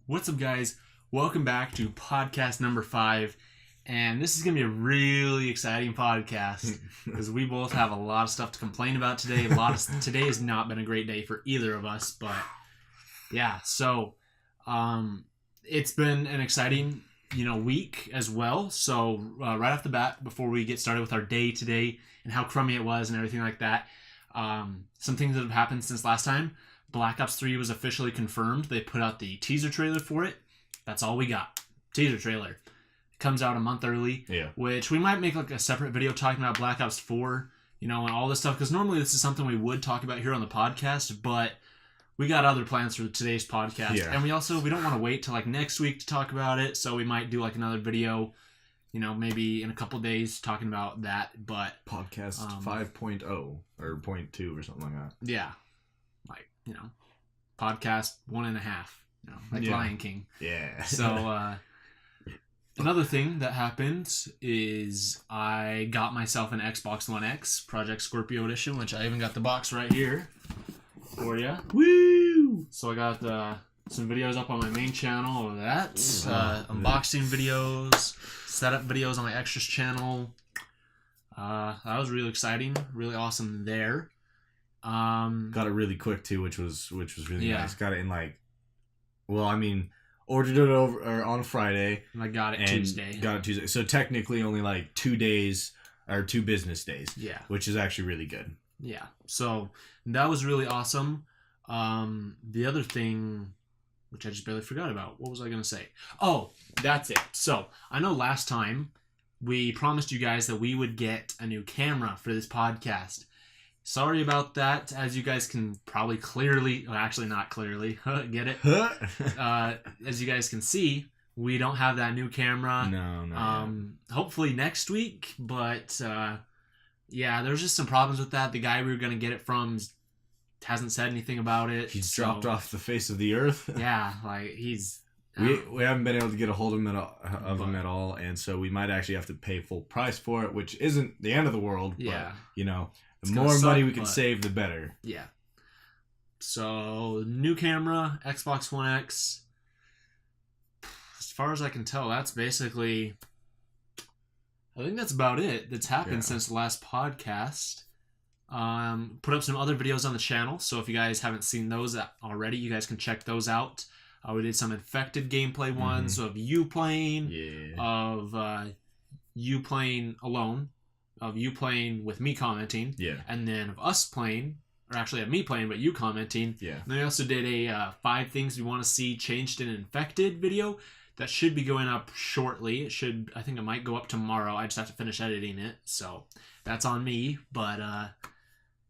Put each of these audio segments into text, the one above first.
What's up, guys? Welcome back to podcast number 5. And this is going to be a really exciting podcast because we both have a lot of stuff to complain about today. Today has not been a great day for either of us, but yeah, so it's been an exciting, week as well. So right off the bat, before we get started with our day today and how crummy it was and everything like that, some things that have happened since last time. Black Ops 3 was officially confirmed. They put out the teaser trailer for it. That's all we got. Teaser trailer. It comes out a month early. Yeah. Which we might make like a separate video talking about Black Ops 4, and all this stuff. Because normally this is something we would talk about here on the podcast, but we got other plans for today's podcast. Yeah. And we don't want to wait till like next week to talk about it. So we might do like another video, maybe in a couple days talking about that. But Podcast 5.0 or 0.2 or something like that. yeah. Podcast 1.5, like Yeah. Lion King. Yeah. So, another thing that happened is I got myself an Xbox One X Project Scorpio Edition, which I even got the box right here for you. Woo! So I got some videos up on my main channel of that, unboxing videos, setup videos on my extras channel. That was really exciting, really awesome there. Got it really quick too, which was really Yeah. nice. Got it in ordered it on Friday. And I got it and Tuesday. Got it Tuesday. So technically only like 2 days or 2 business days. Yeah. Which is actually really good. Yeah. So that was really awesome. The other thing, which I just barely forgot about. What was I going to say? Oh, that's it. So I know last time we promised you guys that we would get a new camera for this podcast. Sorry about that. As you guys can probably not clearly, get it? As you guys can see, we don't have that new camera. No. Hopefully next week, but yeah, there's just some problems with that. The guy we were going to get it from hasn't said anything about it. He's dropped off the face of the earth. Yeah, like he's... We haven't been able to get a hold of him at all, and so we might actually have to pay full price for it, which isn't the end of the world. Yeah. But, the more money we can save, the better. Yeah. So, new camera, Xbox One X. As far as I can tell, that's basically... I think that's about it that's happened since the last podcast. Put up some other videos on the channel, so if you guys haven't seen those already, you guys can check those out. We did some Infected gameplay ones of you playing, of you playing alone, of you playing with me commenting, and then of us playing, or actually of me playing but you commenting. Yeah. And then we also did a 5 things we want to see changed in Infected video that should be going up shortly. I think it might go up tomorrow. I just have to finish editing it, so that's on me. But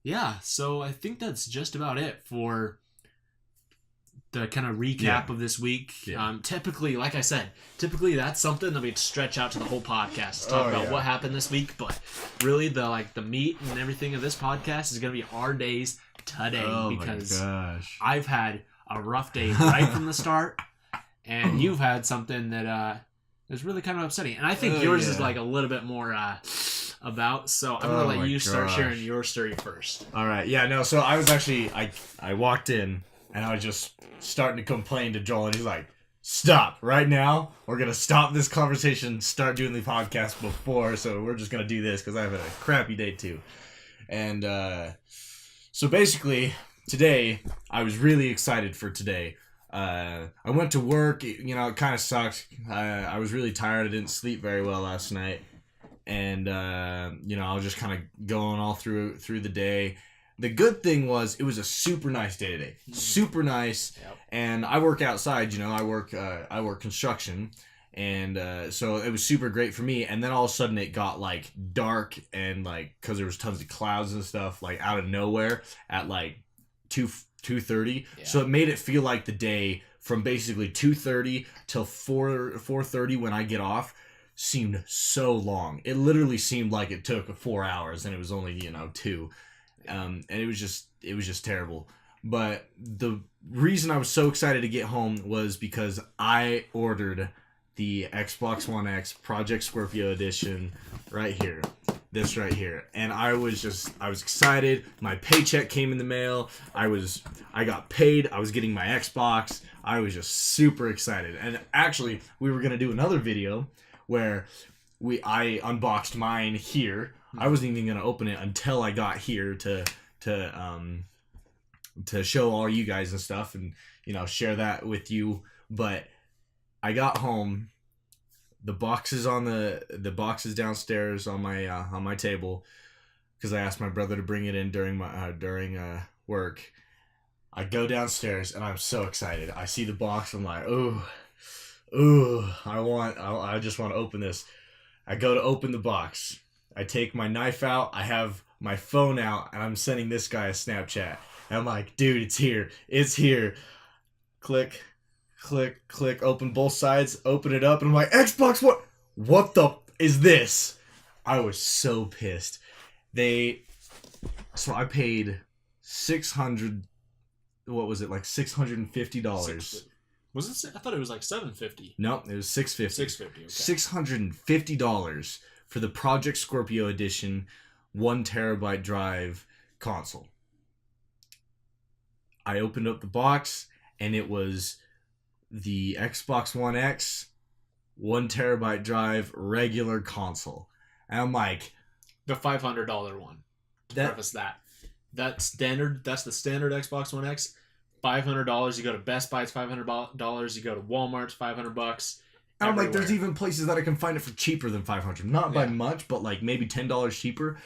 yeah, so I think that's just about it for the kind of recap of this week. Typically, like I said, that's something that we'd stretch out to the whole podcast to talk about what happened this week. But really, the meat and everything of this podcast is going to be our days today, because I've had a rough day right from the start, and you've had something that is really kind of upsetting. And I think yours is like a little bit more about. So I'm going to let you start sharing your story first. All right. Yeah. No. So I was actually I walked in. And I was just starting to complain to Joel, and he's like, "Stop right now. We're gonna stop this conversation. Start doing the podcast before. So we're just gonna do this because I have a crappy day too." And so basically, today I was really excited for today. I went to work. It kind of sucked. I was really tired. I didn't sleep very well last night, and I was just kind of going all through the day. The good thing was it was a super nice day today. Super nice. Yep. And I work outside, I work construction, and so it was super great for me. And then all of a sudden it got like dark, and like cuz there was tons of clouds and stuff like out of nowhere at like 2:30. Yeah. So it made it feel like the day from basically 2:30 till 4:30 when I get off seemed so long. It literally seemed like it took 4 hours and it was only, 2. And it was just terrible. But the reason I was so excited to get home was because I ordered the Xbox One X Project Scorpio Edition right here. this right here. And I was excited. My paycheck came in the mail. I got paid. I was getting my Xbox. I was just super excited. And actually, we were gonna do another video where I unboxed mine here. I wasn't even gonna open it until I got here to show all you guys and stuff, and share that with you. But I got home. The box is downstairs on my table because I asked my brother to bring it in during work. I go downstairs and I'm so excited. I see the box. I'm like, ooh, I just want to open this. I go to open the box. I take my knife out. I have my phone out, and I'm sending this guy a Snapchat. And I'm like, dude, it's here. It's here. Click, click, click. Open both sides. Open it up, and I'm like, Xbox, what the is this? I was so pissed. So I paid $600. What was it, like $650? Was it? I thought it was like $750. No, it was $650. $650. Okay. $650 for the Project Scorpio Edition 1 terabyte drive console. I opened up the box and it was the Xbox One X 1 terabyte drive regular console, and I'm like, the $500 one. To preface that. That's standard. That's the standard Xbox One X. $500. You go to Best Buy, it's $500. You go to Walmart, it's $500. And I'm like, there's even places that I can find it for cheaper than $500. Not by much, but like maybe $10 cheaper.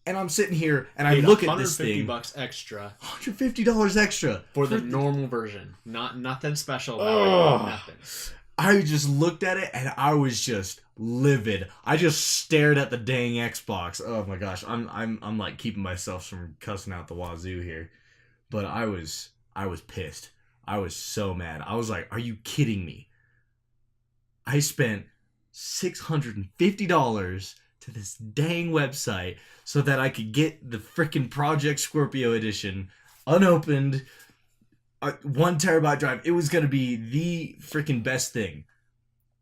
And I'm sitting here and I look at this thing. $150 extra. $150 extra for the normal version. Nothing special about it. Nothing. I just looked at it and I was just livid. I just stared at the dang Xbox. Oh my gosh, I'm like keeping myself from cussing out the wazoo here, but I was pissed. I was so mad. I was like, are you kidding me? I spent $650 to this dang website so that I could get the freaking Project Scorpio edition unopened. 1 terabyte drive. It was gonna be the freaking best thing,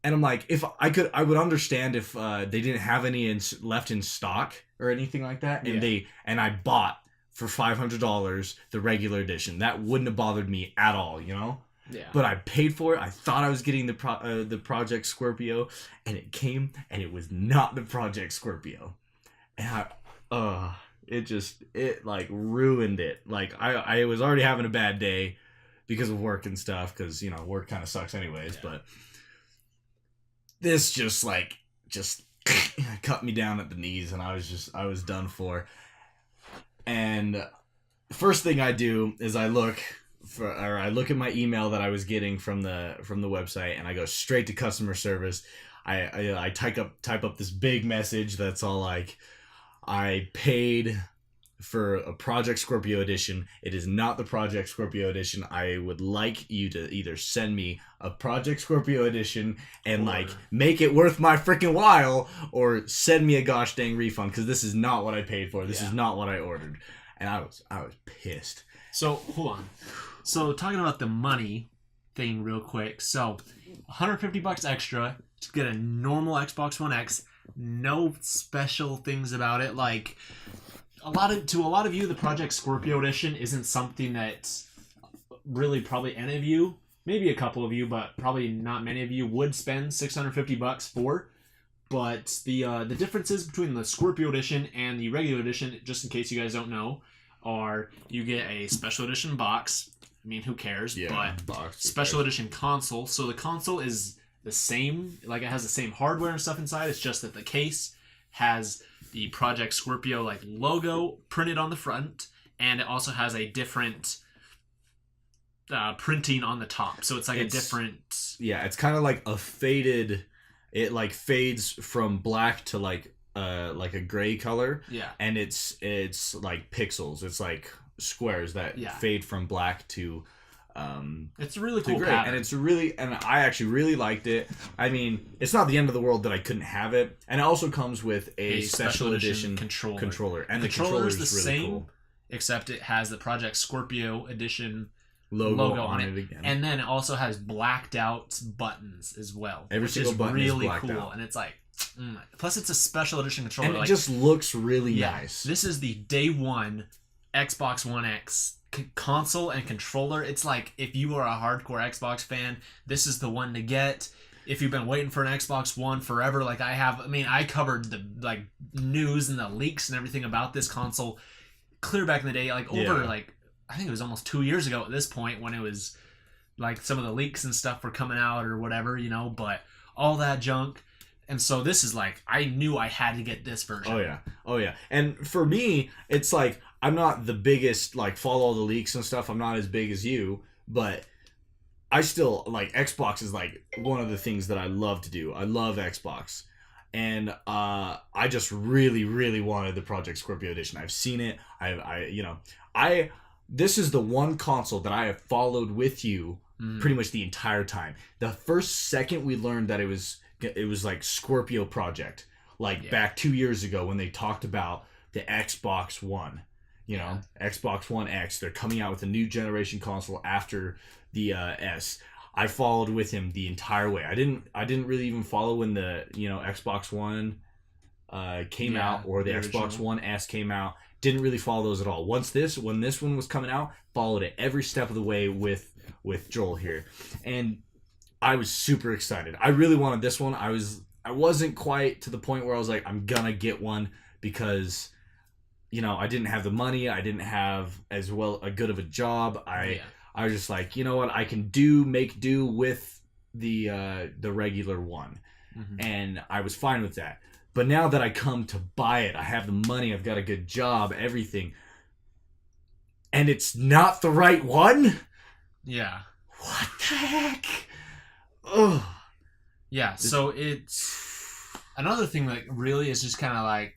and I'm like, if I could, I would understand if they didn't have any left in stock or anything like that, and I bought for $500 the regular edition. That wouldn't have bothered me at all, Yeah. But I paid for it. I thought I was getting the Project Scorpio, and it came, and it was not the Project Scorpio, and it like ruined it. Like I was already having a bad day because of work and stuff, because work kind of sucks anyways, but this just cut me down at the knees, and I was done for. And first thing I do is I look at my email that I was getting from the website, and I go straight to customer service. I type up this big message that's all like, I paid for a Project Scorpio edition. It is not the Project Scorpio edition. I would like you to either send me a Project Scorpio edition and make it worth my freaking while, or send me a gosh dang refund, because this is not what I paid for. This is not what I ordered. And I was pissed. So hold on. So talking about the money thing real quick. So $150 extra to get a normal Xbox One X. No special things about it. Like to a lot of you, the Project Scorpio edition isn't something that really probably any of you, maybe a couple of you, but probably not many of you would spend $650 for. But the differences between the Scorpio edition and the regular edition, just in case you guys don't know, are you get a special edition box. I mean, who cares? Yeah, but box. Special edition console. So the console is the same, like it has the same hardware and stuff inside. It's just that the case has the Project Scorpio logo printed on the front, and it also has a different printing on the top. So it's a different. Yeah, it's kind of like a faded. It fades from black to like a gray color. Yeah. And it's like pixels. It's like squares that fade from black to it's a really cool pattern. And I actually really liked it. I mean, it's not the end of the world that I couldn't have it. And it also comes with a special edition controller. And the controller is the really cool. Except it has the Project Scorpio edition logo on it again. And then it also has blacked out buttons as well. Every single button really is blacked cool. out. And it's like, Plus, it's a special edition controller. And it just looks really yeah, nice. This is the day one Xbox One X console and controller. It's like if you are a hardcore Xbox fan, this is the one to get. If you've been waiting for an Xbox One forever, like I have, I mean, I covered the like news and the leaks and everything about this console clear back in the day, like over like I think it was almost 2 years ago at this point when it was like some of the leaks and stuff were coming out or whatever, you know, but all that junk. And so this is like, I knew I had to get this version. Oh yeah. And for me, it's like, I'm not the biggest, like, follow all the leaks and stuff. I'm not as big as you, but I still, like, Xbox is, like, one of the things that I love to do. I love Xbox. And I just really, really wanted the Project Scorpio edition. I've seen it. This is the one console that I have followed with you pretty much the entire time. The first second we learned that it was like Scorpio Project, like back 2 years ago when they talked about the Xbox One, Xbox One X. They're coming out with a new generation console after the S. I followed with him the entire way. I didn't really even follow when the Xbox One came out or the Xbox original. One S came out. Didn't really follow those at all. When this one was coming out, followed it every step of the way with Joel here, and I was super excited. I really wanted this one. I wasn't quite to the point where I was like, I'm gonna get one because, I didn't have the money. I didn't have as well a good of a job. I was just like, you know what, I can make do with the regular one, and I was fine with that. But now that I come to buy it, I have the money. I've got a good job, everything, and it's not the right one. Yeah. What the heck? Ugh. Yeah, so it's another thing that really is just kind of like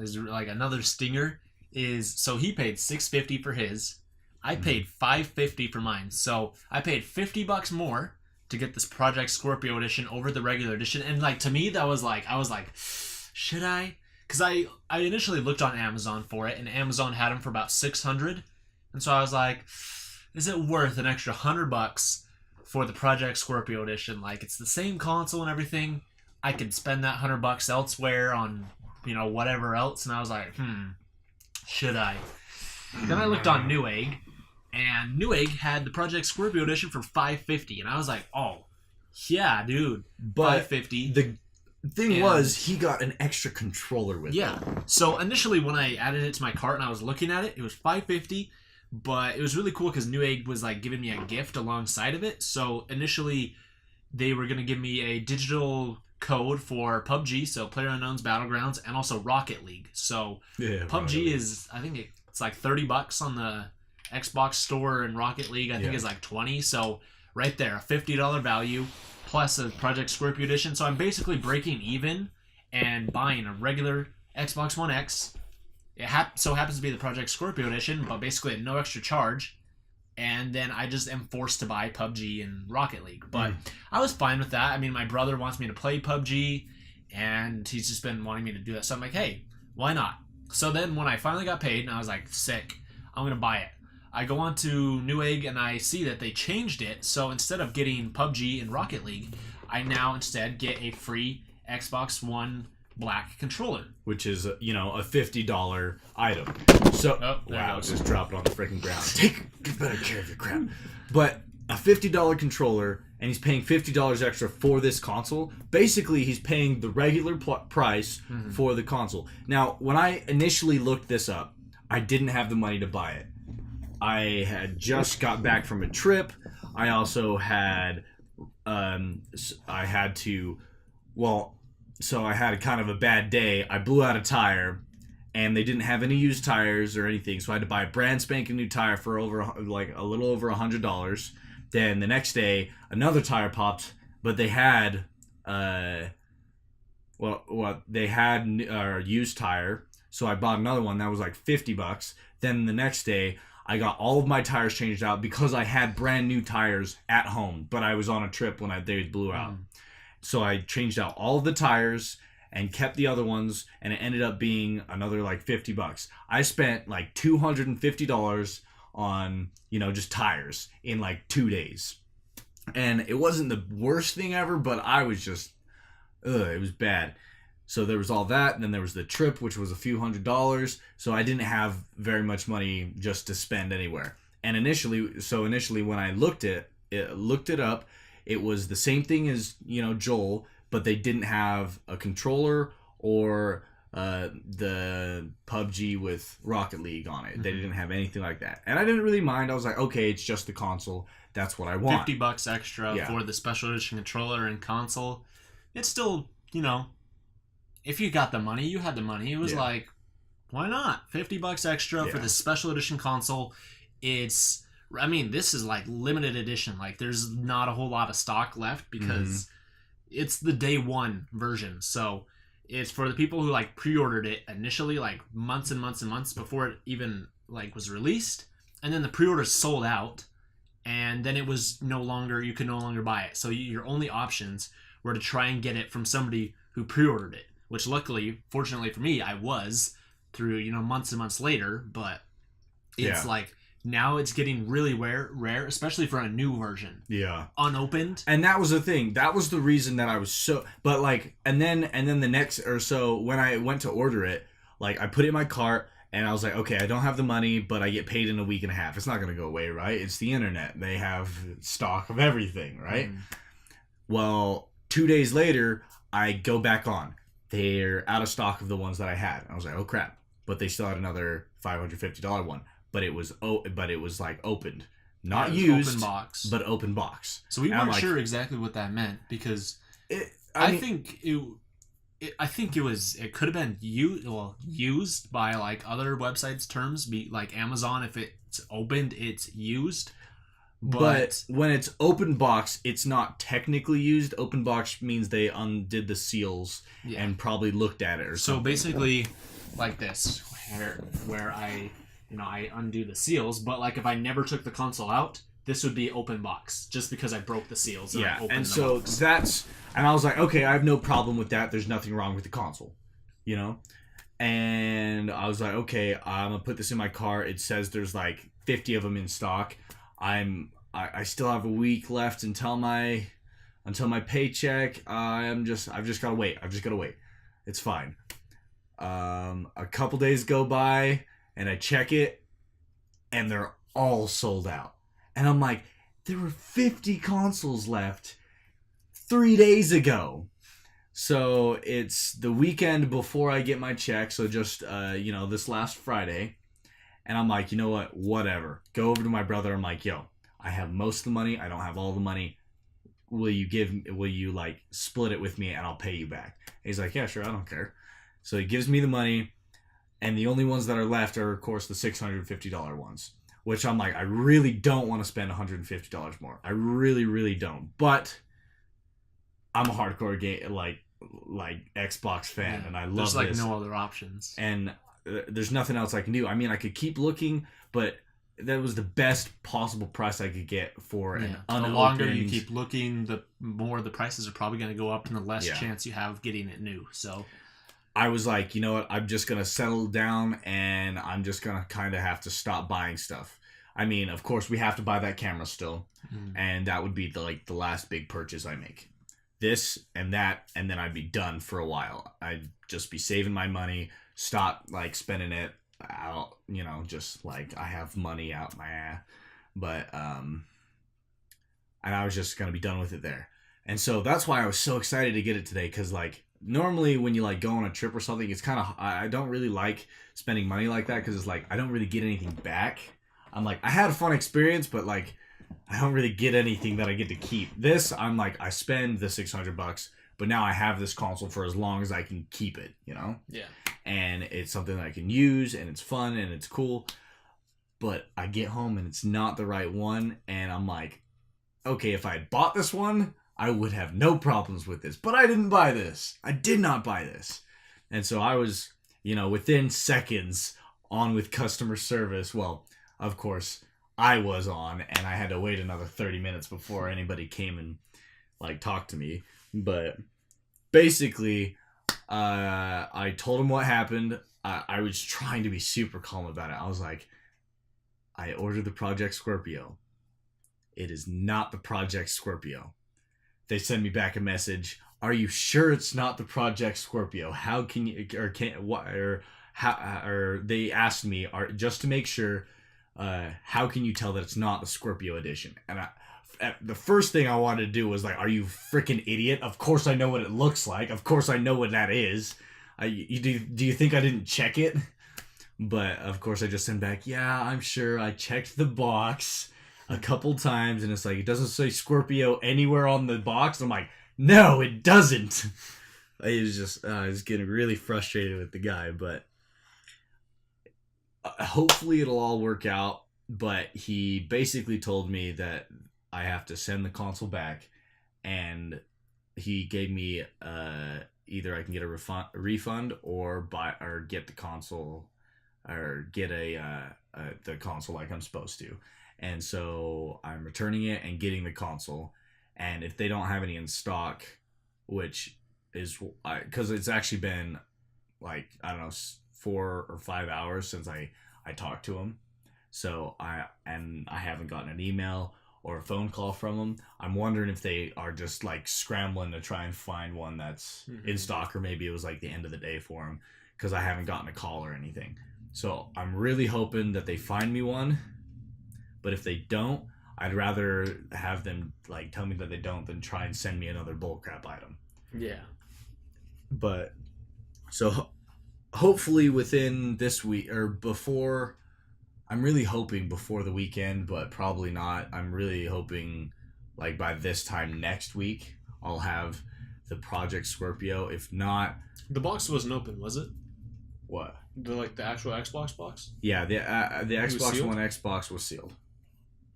is like another stinger is, so he paid $650 for his, I paid $550 for mine, so I paid $50 more to get this Project Scorpio edition over the regular edition, and like to me that was like, I was like, should I? Because I initially looked on Amazon for it, and Amazon had them for about $600, and so I was like, is it worth an extra $100 for the Project Scorpio edition? Like, it's the same console and everything. I could spend that $100 elsewhere on, whatever else. And I was like, should I? Then I looked on Newegg, and Newegg had the Project Scorpio edition for $550, and I was like, oh, yeah, dude, but $550. The thing was, he got an extra controller with it. Yeah. So initially, when I added it to my cart and I was looking at it, it was $550. But it was really cool because Newegg was like giving me a gift alongside of it. So initially, they were going to give me a digital code for PUBG, so PlayerUnknown's Battlegrounds, and also Rocket League. So PUBG is, I think it's like $30 on the Xbox store, and Rocket League I think is like $20. So right there, a $50 value plus a Project Scorpio edition. So I'm basically breaking even and buying a regular Xbox One X. It so happens to be the Project Scorpio edition, but basically at no extra charge. And then I just am forced to buy PUBG and Rocket League. But I was fine with that. I mean, my brother wants me to play PUBG, and he's just been wanting me to do that. So I'm like, hey, why not? So then when I finally got paid, and I was like, sick, I'm going to buy it. I go on to Newegg, and I see that they changed it. So instead of getting PUBG and Rocket League, I now instead get a free Xbox One black controller, which is a $50 item. So wow, just drop it on the freaking ground. Take better care of your crap. But a $50 controller, and he's paying $50 extra for this console. Basically, he's paying the regular price for the console. Now, when I initially looked this up, I didn't have the money to buy it. I had just got back from a trip. I also had So I had kind of a bad day. I blew out a tire, and they didn't have any used tires or anything, so I had to buy a brand spanking new tire for a little over $100. Then the next day, another tire popped, but they had a used tire, so I bought another one that was like $50. Then the next day, I got all of my tires changed out because I had brand new tires at home, but I was on a trip when they blew out. So I changed out all of the tires and kept the other ones, and it ended up being another like $50. I spent like $250 on, just tires in like 2 days. And it wasn't the worst thing ever, but I was just, it was bad. So there was all that, and then there was the trip, which was a few $100s. So I didn't have very much money just to spend anywhere. And initially when I looked it up, it was the same thing as, you know, Joel, but they didn't have a controller or the PUBG with Rocket League on it. Mm-hmm. They didn't have anything like that. And I didn't really mind. I was like, okay, it's just the console. That's what I want. $50 extra Yeah. for the special edition controller and console. It's still, you know, if you got the money, you had the money. It was Yeah. like, why not? $50 extra for Yeah. the special edition console. It's, I mean, this is like limited edition. Like, there's not a whole lot of stock left because it's the day one version. So it's for the people who like pre-ordered it initially, like months and months and months before it even like was released, and then the pre-orders sold out, and then it was you could no longer buy it. So your only options were to try and get it from somebody who pre-ordered it, which luckily, fortunately for me, I was through, you know, months and months later. But it's like now it's getting really rare, especially for a new version. Yeah. Unopened. And that was the thing. That was the reason that I was so. But like, and then the next or so when I went to order it, like I put it in my cart and I was like, okay, I don't have the money, but I get paid in a week and a half. It's not gonna go away, right? It's the internet. They have stock of everything, right? Well, 2 days later, I go back on. They're out of stock of the ones that I had. I was like, oh crap! But they still had another $550 one. But it was like opened, not used, open box. but open box. So we And I'm weren't like, sure exactly what that meant because I mean, think it could have been used by like other websites terms, be like Amazon. If it's opened, it's used. But when it's open box, it's not technically used. Open box means they undid the seals and probably looked at it or so something. basically, like this, where I undo the seals. But like if I never took the console out, this would be open box just because I broke the seals. And I opened and the so box. and I was like, okay, I have no problem with that. There's nothing wrong with the console, you know. And I was like, okay, I'm gonna put this in my car. It says there's like 50 of them in stock. I still have a week left until my paycheck. I've just gotta wait. It's fine. A couple days go by and I check it and they're all sold out. And I'm like, there were 50 consoles left 3 days ago. So it's the weekend before I get my check. So just, this last Friday. And I'm like, you know what? Whatever. Go over to my brother. I'm like, yo, I have most of the money. I don't have all the money. Will you like split it with me and I'll pay you back? And he's like, yeah, sure. I don't care. So he gives me the money. And the only ones that are left are, of course, the $650 ones. Which I'm like, I really don't want to spend $150 more. I really, really don't. But I'm a hardcore game like Xbox fan, and I love there's like this. no other options. And there's nothing else I can do. I mean, I could keep looking, but that was the best possible price I could get for an unopened. The longer you keep looking, the more the prices are probably going to go up, and the less Yeah. chance you have of getting it new. So I was like, you know what? I'm just going to settle down, and I'm just going to kind of have to stop buying stuff. I mean, of course, we have to buy that camera still, and that would be the last big purchase I make. This and that, and then I'd be done for a while. I'd just be saving my money, stop like spending it out, just like I have money out my ass. But and I was just gonna be done with it there. And so that's why I was so excited to get it today, because like normally when you like go on a trip or something, it's kind of, I don't really like spending money like that, because it's like I don't really get anything back. I'm like, I had a fun experience, but like I don't really get anything that I get to keep. This, I'm like, I spend the $600, but now I have this console for as long as I can keep it, Yeah. And it's something that I can use, and it's fun, and it's cool. But I get home, and it's not the right one, and I'm like, okay, if I had bought this one, I would have no problems with this. But I didn't buy this. I did not buy this. And so I was, within seconds on with customer service. Well, of course, I was on, and I had to wait another 30 minutes before anybody came and like talked to me. But basically, I told him what happened. I was trying to be super calm about it. I was like, I ordered the Project Scorpio. It is not the Project Scorpio. they send me back a message. Are you sure it's not the Project Scorpio? How can you, or can, what, or how, or they asked me, just to make sure, how can you tell that it's not the Scorpio edition? And the first thing I wanted to do was like, are you freaking idiot? Of course I know what it looks like. Of course I know what that is. Do you think I didn't check it? But of course I just sent back, yeah, I'm sure I checked the box a couple times, and it's like, it doesn't say Scorpio anywhere on the box. I'm like, no, it doesn't. I was getting really frustrated with the guy, but hopefully it'll all work out. But he basically told me that I have to send the console back, and he gave me either I can get a refund or get the console, or get the console like I'm supposed to. And so I'm returning it and getting the console. And if they don't have any in stock, which is because it's actually been like, I don't know, 4 or 5 hours since I talked to him. So I haven't gotten an email or a phone call from them. I'm wondering if they are just like scrambling to try and find one that's in stock, or maybe it was like the end of the day for them, because I haven't gotten a call or anything. So I'm really hoping that they find me one. But if they don't, I'd rather have them like tell me that they don't than try and send me another bullcrap item. Yeah. But so hopefully within this week, or before, I'm really hoping before the weekend, but probably not. I'm really hoping like by this time next week, I'll have the Project Scorpio. If not, the box wasn't open, was it? What? The actual Xbox box? Yeah, the Xbox One Xbox was sealed.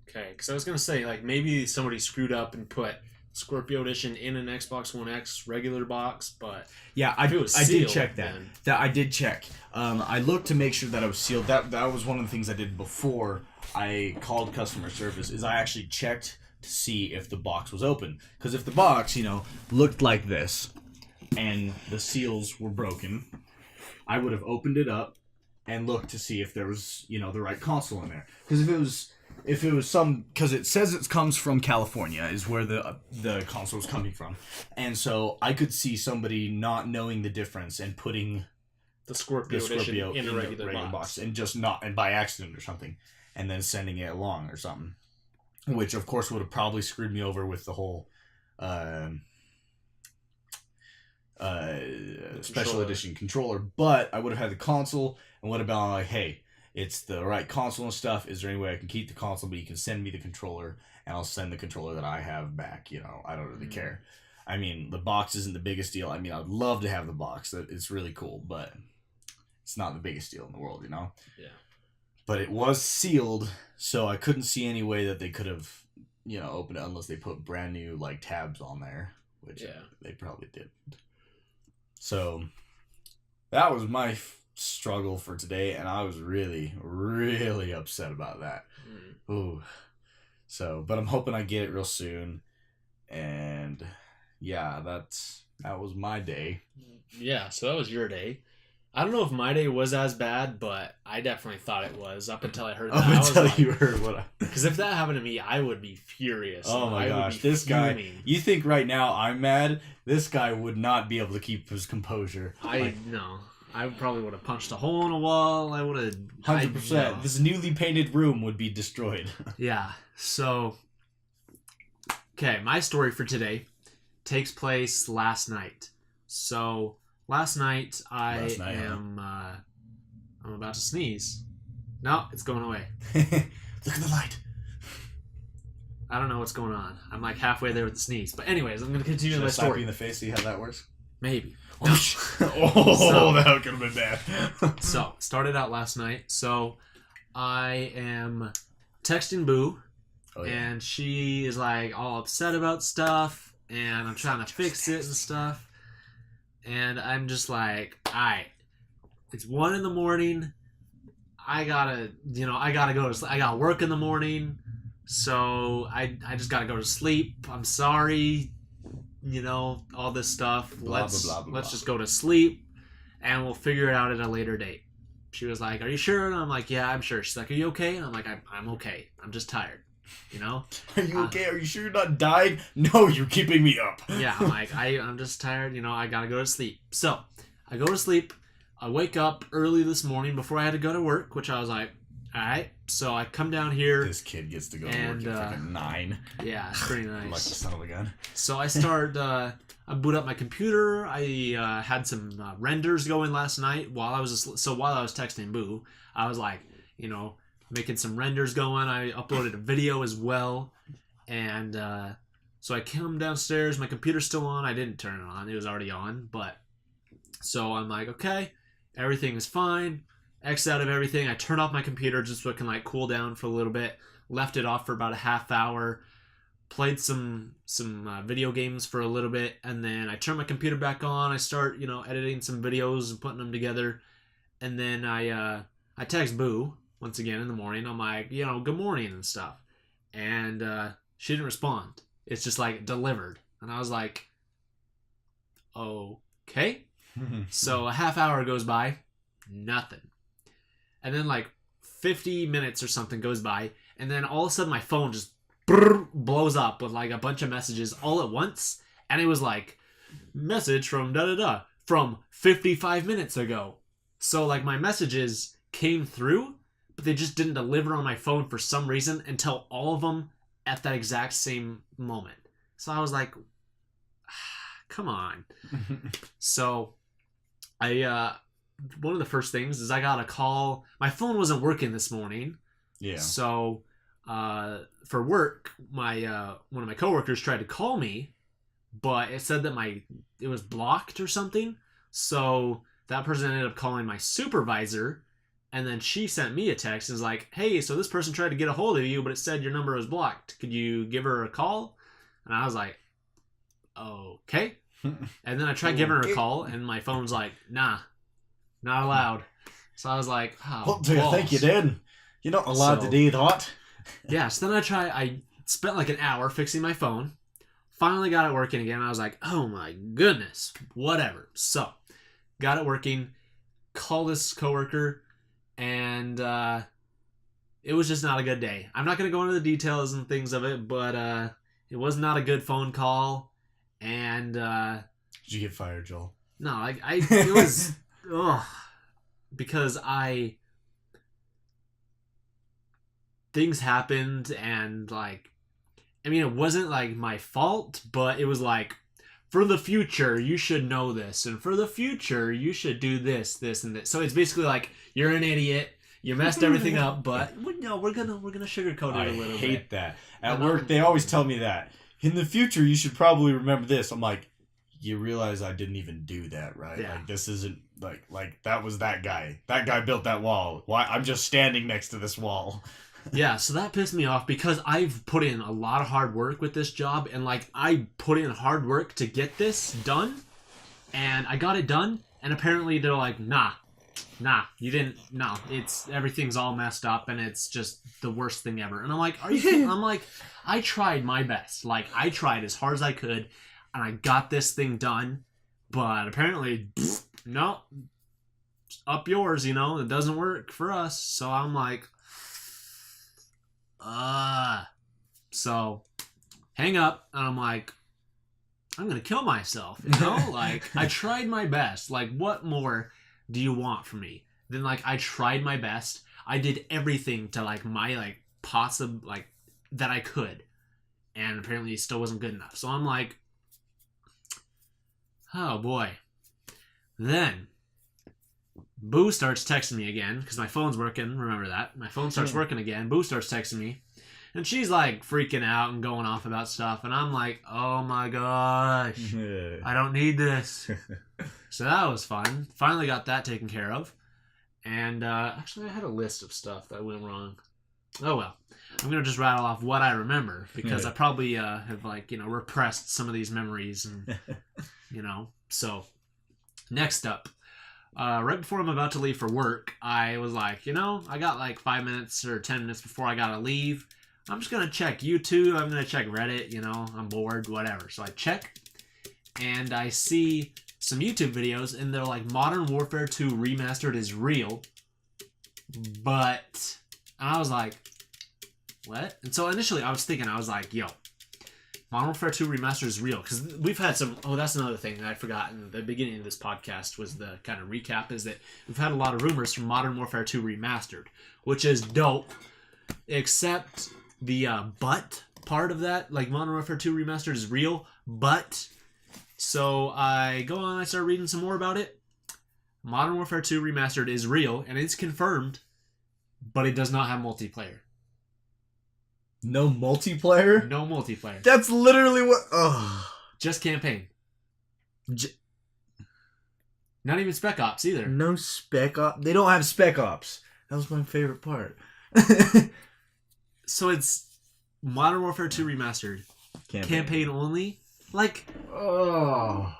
Okay, because I was gonna say like maybe somebody screwed up and put Scorpio Edition in an Xbox One X regular box, but yeah, I did check that. I did check. I looked to make sure that it was sealed. That was one of the things I did before I called customer service. Is I actually checked to see if the box was open, because if the box, looked like this and the seals were broken, I would have opened it up and looked to see if there was the right console in there. Because if it was some, because it says it comes from California is where the console is coming from, and so I could see somebody not knowing the difference and putting the Scorpio Edition in a regular box and just not, and by accident or something, and then sending it along or something, which of course would have probably screwed me over with the whole special edition controller. But I would have had the console and would have been like, hey, it's the right console and stuff. Is there any way I can keep the console, but you can send me the controller, and I'll send the controller that I have back. I don't really care. I mean, the box isn't the biggest deal. I mean, I'd love to have the box. It's really cool, but it's not the biggest deal in the world, Yeah. But it was sealed, so I couldn't see any way that they could have, opened it unless they put brand new like tabs on there, which they probably did. So that was my struggle for today, and I was really, really upset about that. Ooh. So, but I'm hoping I get it real soon, and yeah, that was my day. Yeah, so that was your day. I don't know if my day was as bad, but I definitely thought it was up until I heard that. Up until you heard what because if that happened to me, I would be furious. Oh my gosh, this guy! You think right now I'm mad? This guy would not be able to keep his composure. No. I probably would have punched a hole in a wall. I would have 100%. This newly painted room would be destroyed. Yeah. So, okay, my story for today takes place last night. So last night I'm about to sneeze. No, it's going away. Look at the light. I don't know what's going on. I'm like halfway there with the sneeze. But anyways, I'm going to continue my story. Slap you in the face, see how that works? Maybe. No. That could have been bad. So, started out last night. So, I am texting Boo, and she is like all upset about stuff, and I'm trying to fix it and stuff. And I'm just like, alright, it's 1 a.m. I gotta I gotta work in the morning. So, I just gotta go to sleep. I'm sorry. All this stuff. Let's just go to sleep, and we'll figure it out at a later date. She was like, are you sure? And I'm like, yeah, I'm sure. She's like, are you okay? And I'm like, I'm okay. I'm just tired. you know? Are you okay? Are you sure you're not dying? No, you're keeping me up. Yeah, I'm like, I'm just tired, you know, I gotta go to sleep. So, I go to sleep, I wake up early this morning before I had to go to work, which I was like, alright. So I come down here. This kid gets to go to work at freaking 9. Yeah, it's pretty nice. I'm like the son of a gun. So I start, I boot up my computer. I had some renders going last night while I was so while I was texting Boo, I was like, you know, making some renders going. I uploaded a video as well, and so I come downstairs. My computer's still on. I didn't turn it on; it was already on. But so I'm like, okay, everything is fine. X out of everything. I turned off my computer just so it can like cool down for a little bit. Left it off for about a half hour. Played some video games for a little bit, and then I turn my computer back on. I start, you know, editing some videos and putting them together, and then I text Boo once again in the morning. I'm like, you know, good morning and stuff, and she didn't respond. It's just like delivered, and I was like, okay. So a half hour goes by, nothing, and then like 50 minutes or something goes by, and then all of a sudden my phone just blows up with like a bunch of messages all at once, and it was like message from from 55 minutes ago. So like my messages came through, but they just didn't deliver on my phone for some reason until all of them at that exact same moment. So I was like, come on. So I one of the first things is I got a call. My phone wasn't working this morning. Yeah. So for work, my one of my coworkers tried to call me, but it said that it was blocked or something. So that person ended up calling my supervisor, and then she sent me a text and was like, hey, so this person tried to get a hold of you, but it said your number was blocked. Could you give her a call? And I was like, okay. And then I tried giving her a call, and my phone's like, nah, not allowed. So I was like, oh, what do you think you did? You're not allowed to do that. Yeah, so then I spent like an hour fixing my phone. Finally got it working again. I was like, oh my goodness, whatever. So, got it working. Call this coworker, and it was just not a good day. I'm not going to go into the details and things of it, but it was not a good phone call. And did you get fired, Joel? No, it was because things happened, and like, I mean, it wasn't like my fault, but it was like, for the future you should know this, and for the future you should do this, and this. So it's basically like, you're an idiot, you messed everything up, but no, we're gonna sugarcoat it a little bit. I hate that. At work, they always tell me that. In the future, you should probably remember this. I'm like, you realize I didn't even do that, right? Yeah. Like, this isn't like that was that guy. That guy built that wall. Why? I'm just standing next to this wall. Yeah, so that pissed me off because I've put in a lot of hard work with this job, and like, I put in hard work to get this done, and I got it done, and apparently they're like, nah, you didn't, no, everything's all messed up, and it's just the worst thing ever. And I'm like, are you kidding? I'm like, I tried my best. Like, I tried as hard as I could, and I got this thing done, but apparently, no, up yours, you know, it doesn't work for us. So I'm like, so hang up, and I'm like, I'm gonna kill myself, you know? Like, I tried my best. Like, what more do you want from me? Then, like, I tried my best. I did everything to like my like possible like that I could, and apparently it still wasn't good enough. So I'm like, oh boy. Then Boo starts texting me again, because my phone's working. Remember that. My phone starts working again. Boo starts texting me, and she's like freaking out and going off about stuff, and I'm like, oh my gosh, I don't need this. So that was fun. Finally got that taken care of. And actually, I had a list of stuff that went wrong. Oh well. I'm going to just rattle off what I remember, because I probably have, like, you know, repressed some of these memories, and, you know. So, next up. Right before I'm about to leave for work, I was like, you know, I got like 5 minutes or 10 minutes before I gotta leave. I'm just gonna check YouTube. I'm gonna check Reddit, you know, I'm bored, whatever. So I check, and I see some YouTube videos, and they're like, Modern Warfare 2 Remastered is real, but, and I was like, what? And so initially I was thinking, I was like, yo, Modern Warfare 2 Remastered is real. Because we've had some... Oh, that's another thing that I forgot in the beginning of this podcast was the kind of recap, is that we've had a lot of rumors from Modern Warfare 2 Remastered, which is dope, except the but part of that. Like, Modern Warfare 2 Remastered is real, but... So I go on, I start reading some more about it. Modern Warfare 2 Remastered is real, and it's confirmed, but it does not have multiplayer. No multiplayer? No multiplayer. That's literally what... Oh. Just campaign. Not even Spec Ops either. No Spec Ops. They don't have Spec Ops. That was my favorite part. So it's Modern Warfare 2 Remastered. Campaign only. Like, oh,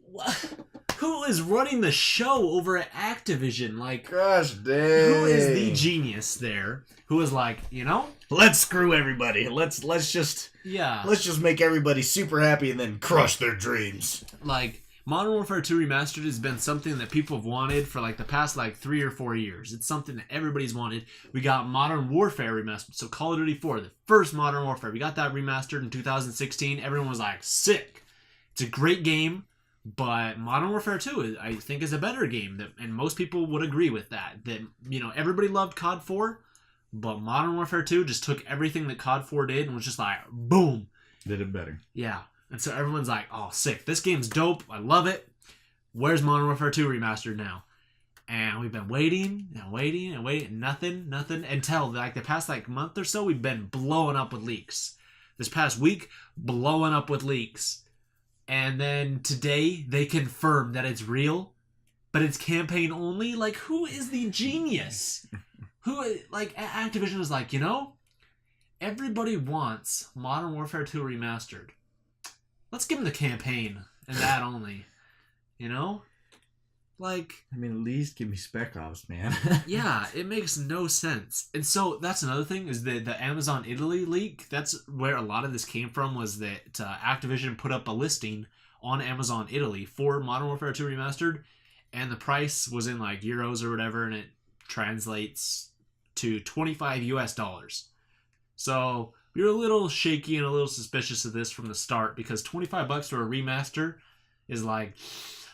what? Who is running the show over at Activision? Like, gosh dang. Who is the genius there? Who is like, you know, let's screw everybody. Let's just make everybody super happy and then crush their dreams. Like, Modern Warfare 2 Remastered has been something that people have wanted for like the past like 3 or 4 years. It's something that everybody's wanted. We got Modern Warfare Remastered. So Call of Duty 4, the first Modern Warfare. We got that remastered in 2016. Everyone was like, sick. It's a great game, but Modern Warfare 2, I think, is a better game. And most people would agree with that. That, you know, everybody loved COD 4, but Modern Warfare 2 just took everything that COD 4 did and was just like, boom. Did it better. Yeah. And so everyone's like, oh, sick. This game's dope. I love it. Where's Modern Warfare 2 Remastered now? And we've been waiting and waiting and waiting. Nothing. Until like the past like month or so, we've been blowing up with leaks. This past week, blowing up with leaks. And then today, they confirmed that it's real, but it's campaign only. Like, who is the genius? Who, like, Activision is like, you know, everybody wants Modern Warfare 2 Remastered. Let's give them the campaign and that only. You know? Like... I mean, at least give me Spec Ops, man. Yeah, it makes no sense. And so, that's another thing, is the Amazon Italy leak. That's where a lot of this came from, was that Activision put up a listing on Amazon Italy for Modern Warfare 2 Remastered, and the price was in, like, euros or whatever, and it translates to $25 US. So... we were a little shaky and a little suspicious of this from the start, because $25 for a remaster is like,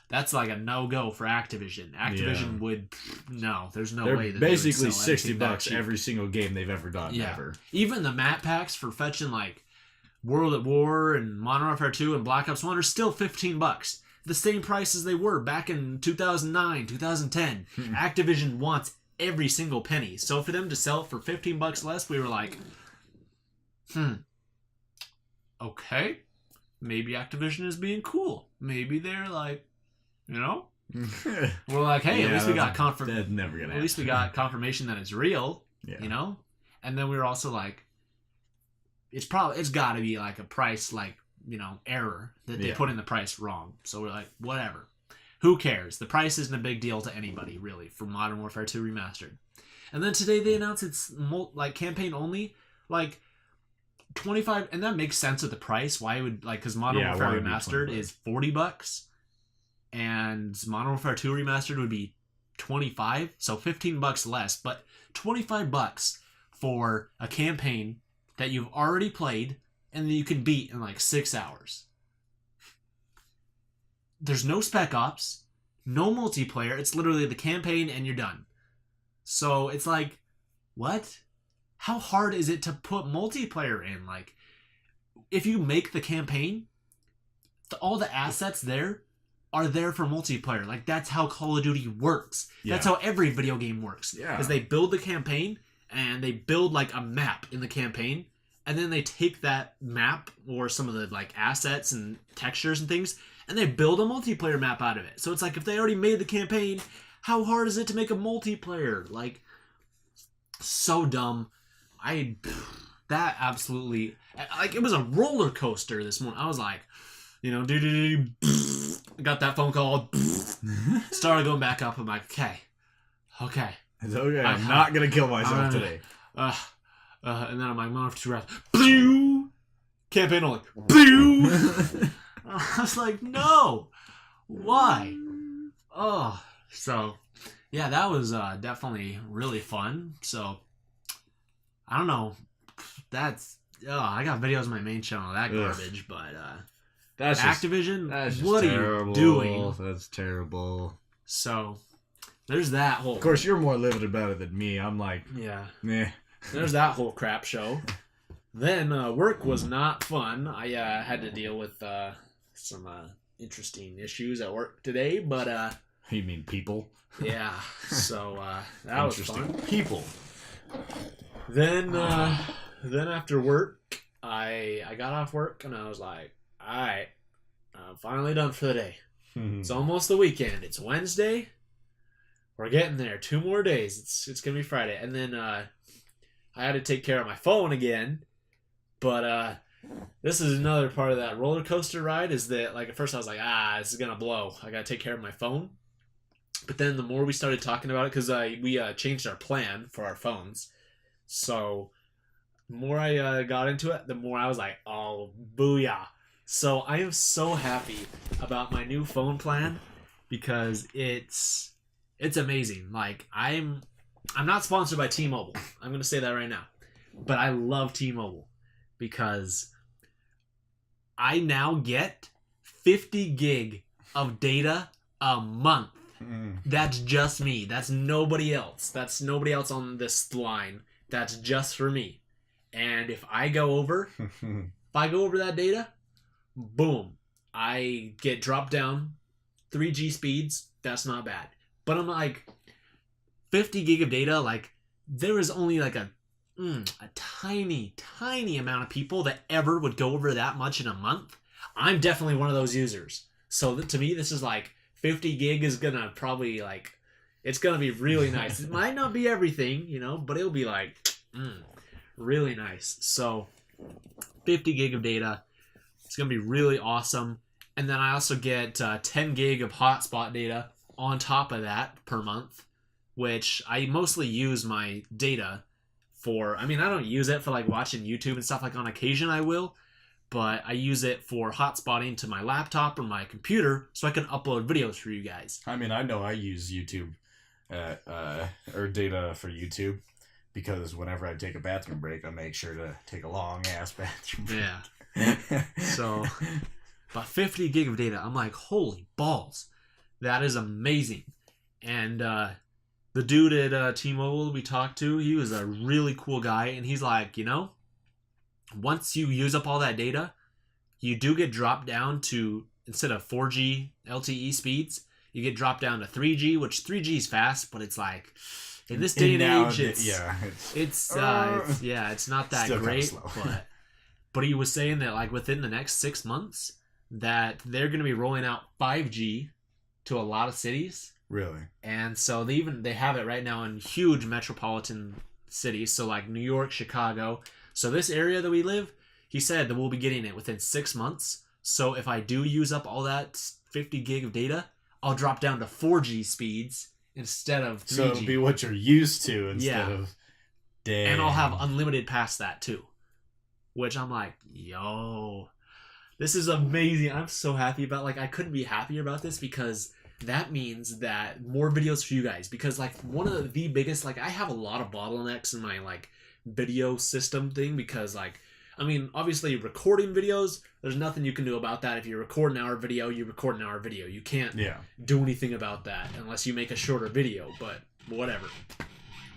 that's like a no-go for Activision. Activision would, no, there's no way that basically they would sell $60 every single game they've ever done, ever. Even the map packs for fetching like World at War and Modern Warfare 2 and Black Ops 1 are still $15. The same price as they were back in 2009, 2010. Activision wants every single penny. So for them to sell it for $15 less, we were like... okay. Maybe Activision is being cool. Maybe they're like, you know? We're like, hey, at least we got That's never gonna at least we got confirmation that it's real. Yeah. You know? And then we were also like, it's gotta be like a price, like, you know, error that they put in the price wrong. So we're like, whatever. Who cares? The price isn't a big deal to anybody, really, for Modern Warfare 2 Remastered. And then today they announced it's like campaign only, like 25, and that makes sense with the price. Why would, like, because Modern Warfare Remastered is $40, and Modern Warfare 2 Remastered would be $25, so $15 less, but $25 for a campaign that you've already played and that you can beat in like 6 hours. There's no Spec Ops, no multiplayer. It's literally the campaign and you're done. So it's like, what? How hard is it to put multiplayer in? Like, if you make the campaign, all the assets there are there for multiplayer. Like, that's how Call of Duty works. Yeah. That's how every video game works. Yeah. Is they build the campaign, and they build, like, a map in the campaign, and then they take that map, or some of the, like, assets and textures and things, and they build a multiplayer map out of it. So it's like, if they already made the campaign, how hard is it to make a multiplayer? Like, so dumb. That absolutely, like, it was a roller coaster this morning. I was like, you know, got that phone call, started going back up. I'm like, okay. It's okay. I'm not gonna kill myself today. And then I'm like, I'm for 2 rounds. Campaign only. I was like, no. Why? Oh, so yeah, that was definitely really fun. So I don't know. that's I got videos on my main channel of that Ugh. garbage, but That's Activision, that's what terrible. are you doing? That's terrible. So there's that whole. Of course, you're more livid about it than me. I'm like, Yeah. meh. There's that whole crap show. Then work was not fun. I had to deal with some interesting issues at work today, but You mean people? yeah. So that was fun. People. Then after work, I got off work and I was like, all right, I'm finally done for the day. It's almost the weekend. It's Wednesday. We're getting there. 2 more days. It's gonna be Friday, and then I had to take care of my phone again. But this is another part of that roller coaster ride. Is that like at first I was like, this is gonna blow. I gotta take care of my phone. But then the more we started talking about it, because we changed our plan for our phones, so the more I got into it, the more I was like, oh booyah! So I am so happy about my new phone plan because it's amazing. Like I'm not sponsored by T-Mobile. I'm gonna say that right now, but I love T-Mobile because I now get 50 gig of data a month. That's just me. That's nobody else. That's nobody else on this line. That's just for me. And if I go over that data, boom, I get dropped down 3G speeds. That's not bad. But I'm like 50 gig of data. Like there is only like a tiny amount of people that ever would go over that much in a month. I'm definitely one of those users. So to me, this is like 50 gig is gonna probably like, it's gonna be really nice. It might not be everything, but it'll be like really nice. So 50 gig of data, it's gonna be really awesome. And then I also get 10 gig of hotspot data on top of that per month, which I mostly use my data for. I mean, I don't use it for like watching YouTube and stuff. Like on occasion I will, but I use it for hotspotting to my laptop or my computer so I can upload videos for you guys. I mean, I know I use YouTube or data for YouTube because whenever I take a bathroom break, I make sure to take a long ass bathroom break. Yeah. So, but 50 gig of data, I'm like, holy balls, that is amazing. And the dude at T-Mobile we talked to, he was a really cool guy, and he's like, once you use up all that data, you do get dropped down to, instead of 4G LTE speeds, you get dropped down to 3G, which 3G is fast, but it's like, in this day and age, it's not that great. But he was saying that like within the next 6 months, that they're going to be rolling out 5G to a lot of cities. Really? And so they have it right now in huge metropolitan cities, so like New York, Chicago. So this area that we live, he said that we'll be getting it within 6 months. So if I do use up all that 50 gig of data, I'll drop down to 4G speeds instead of 3G. So it'll be what you're used to instead of... Damn. And I'll have unlimited past that too. Which I'm like, yo, this is amazing. I'm so happy about, like, I couldn't be happier about this because that means that more videos for you guys. Because like one of the biggest, like I have a lot of bottlenecks in my like video system thing because like, I mean, obviously recording videos, there's nothing you can do about that. If you record an hour video, you record an hour video. You can't do anything about that unless you make a shorter video, but whatever.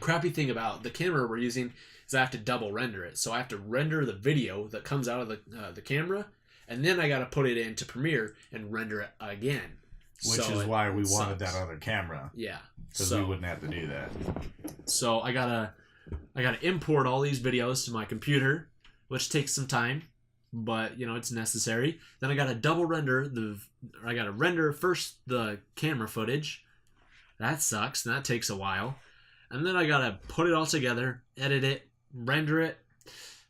Crappy thing about the camera we're using is I have to double render it. So I have to render the video that comes out of the camera, and then I got to put it into Premiere and render it again. Which is why we wanted that other camera. Yeah. Because we wouldn't have to do that. So I gotta import all these videos to my computer, which takes some time, but it's necessary. Then I gotta double render I gotta render first the camera footage. That sucks, and that takes a while. And then I gotta put it all together, edit it, render it.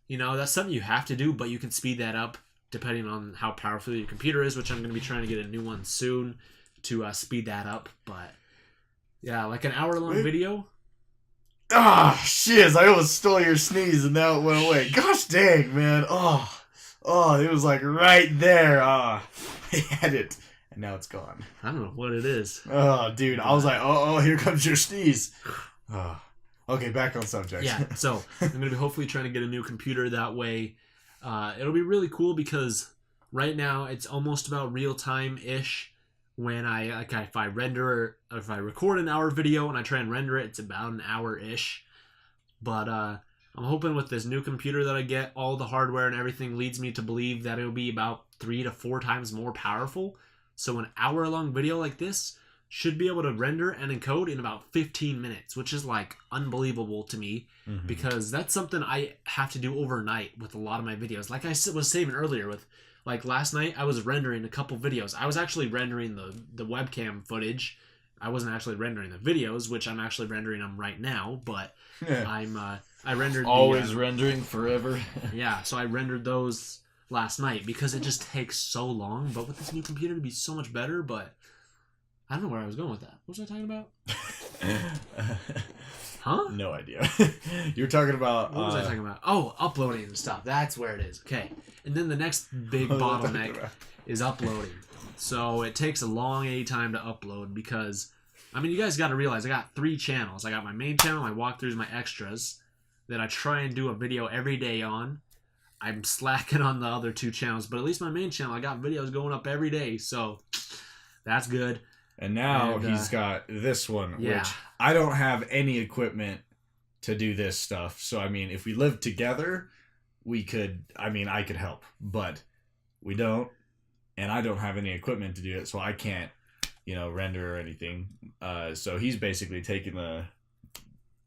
That's something you have to do, but you can speed that up depending on how powerful your computer is, which I'm gonna be trying to get a new one soon to speed that up. But yeah, like an hour-long video. Shiz, I almost stole your sneeze and now it went away. Gosh dang, man. Oh, it was like right there. I had it. And now it's gone. I don't know what it is. Oh, dude. I was like, oh, here comes your sneeze. Okay, back on subject. Yeah, so I'm going to be hopefully trying to get a new computer that way. It'll be really cool because right now it's almost about real time-ish. When if I record an hour video and I try and render it, it's about an hour-ish. But I'm hoping with this new computer that I get, all the hardware and everything leads me to believe that it'll be about 3 to 4 times more powerful. So an hour-long video like this should be able to render and encode in about 15 minutes, which is like unbelievable to me because that's something I have to do overnight with a lot of my videos. Like I was saying earlier with, like last night I was rendering a couple videos. I was actually rendering the webcam footage. I wasn't actually rendering the videos, which I'm actually rendering them right now, but I rendered always rendering forever. Yeah, so I rendered those last night because it just takes so long, but with this new computer it'd be so much better. But I don't know where I was going with that. What was I talking about? Huh? No idea. You were talking about... What was I talking about? Oh, uploading and stuff. That's where it is. Okay. And then the next big bottleneck is uploading. So it takes a long time to upload because, I mean, you guys got to realize I got 3 channels. I got my main channel, my walkthroughs, my extras, that I try and do a video every day on. I'm slacking on the other 2 channels, but at least my main channel, I got videos going up every day. So that's good. And now he's got this one, yeah. which I don't have any equipment to do this stuff. So, I mean, if we lived together, we could, I could help. But we don't, and I don't have any equipment to do it, so I can't, render or anything. So he's basically taking the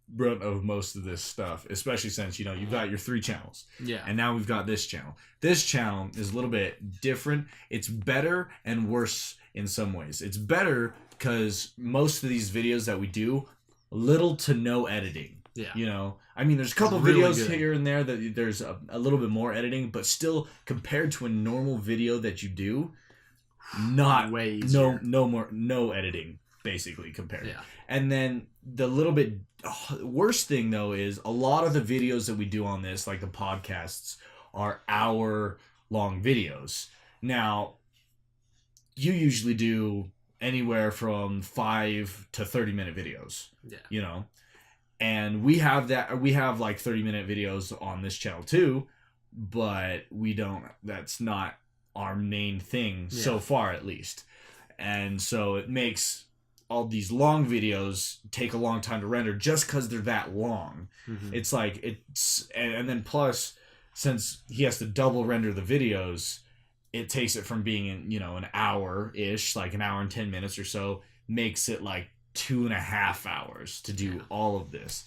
brunt of most of this stuff, especially since, you've got your 3 channels. Yeah. And now we've got this channel. This channel is a little bit different. It's better and worse in some ways. It's better because most of these videos that we do, little to no editing. Yeah. There's a couple really videos good. here and there that there's a little bit more editing, but still compared to a normal video that you do, not way easier. No editing basically compared. Yeah. And then the little bit worst thing though is a lot of the videos that we do on this, like the podcasts, are hour-long videos. Now, you usually do anywhere from 5 to 30-minute videos. Yeah. And we have like 30-minute videos on this channel too, but that's not our main thing so far, at least. And so it makes all these long videos take a long time to render just because they're that long. Mm-hmm. It's like and then plus, since he has to double render the videos, it takes it from being an hour-ish, like an hour and 10 minutes or so, makes it like 2.5 hours to do all of this,